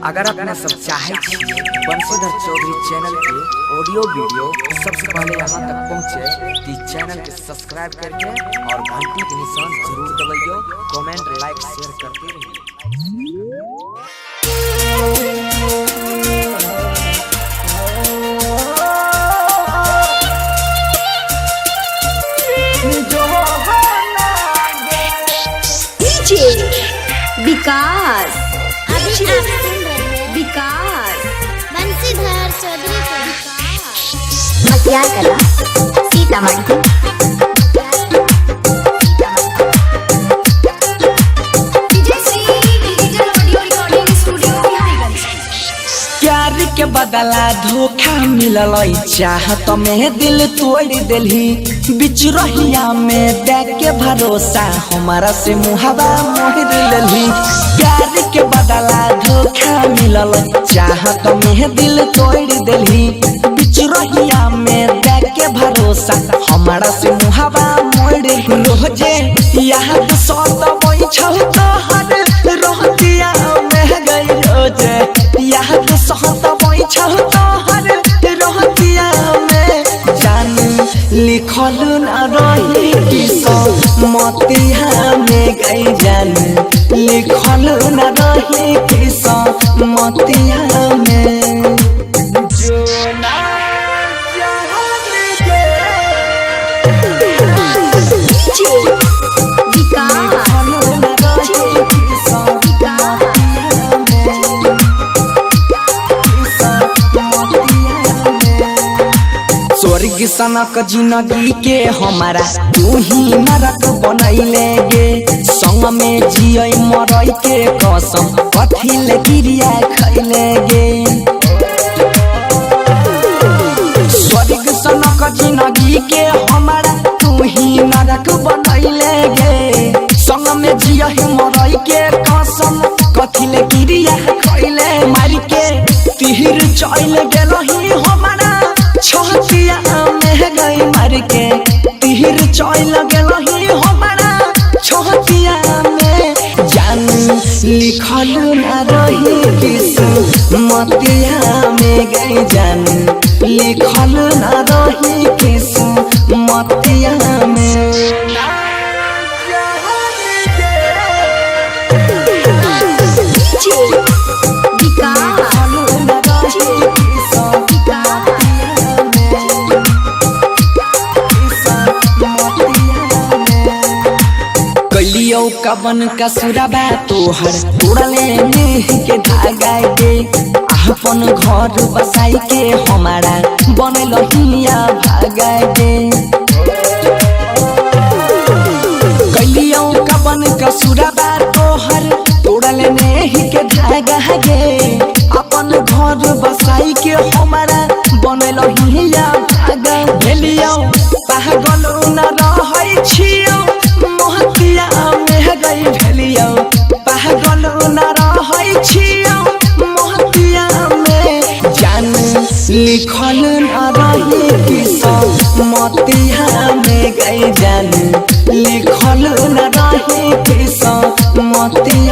अगर अपना सब चाहे बंशीधर चौधरी चैनल के ऑडियो वीडियो सबसे पहले यहाँ तक पहुँचे तो चैनल के सब्सक्राइब करके और घंटी के निशान जरूर दबाइयो। कमेंट लाइक शेयर करते रहिए। विकास विकास बंशीधर चौधरी को मसियार कला सीतामढ़ी। प्यार के बदला धोखा मिलल चाहत में दिल तोड़ दिली बिच रहिया में देख के भरोसा हमारा से मुहावा मोड़ लेली। प्यार के बदला धोखा मिलल चाहत में दिल तोड़ दिली बिच रहिया में देख के भरोसा हमारा से मुहावा मोड़ रोजे याद सत बैठौ तोहर रहतिया में गई रोजे याद सहत बैठौ तोहर रहतिया में जान लिखल न रही किस्मतिया में गई जान लिखल न रही किस्मतिया में जो ना स्वर्ग सनक जिंदगी के हमारा तू ही नरक बनैले गे संग में जिय मरई के कसम कथिल क्रिया खैले गे। स्वर्ग सनक जिंदगी के हमारा तू ही नरक बनैले गे संग में जिय मरई के कसम कथिल क्रिया खैले मार के तीर चल गेलही हमारा छतिया में गई मार के तीर चल गेलही हमारा छतिया में जान लिखल न रही किस्मतिया में गई जान लिखल न रही किस्मतिया में। कलियो कवन का सुराबा तोहर उड़ले नेह के धागा गे अपन घर बसाई के हमारा बनल हिया भागा गे। कलियो कवन का सुराबा तोहर उड़ले नेह के धागा गे अपन घर बसाई के हमारा बनल हिया भागा भेलियो पागल न रहै छियो मोहतिया में गई भेलियो पागल न रहै छियो मोहतिया में जान लिखल न रही किस्मतिया में गई जान लिखल न रही किस्मतिया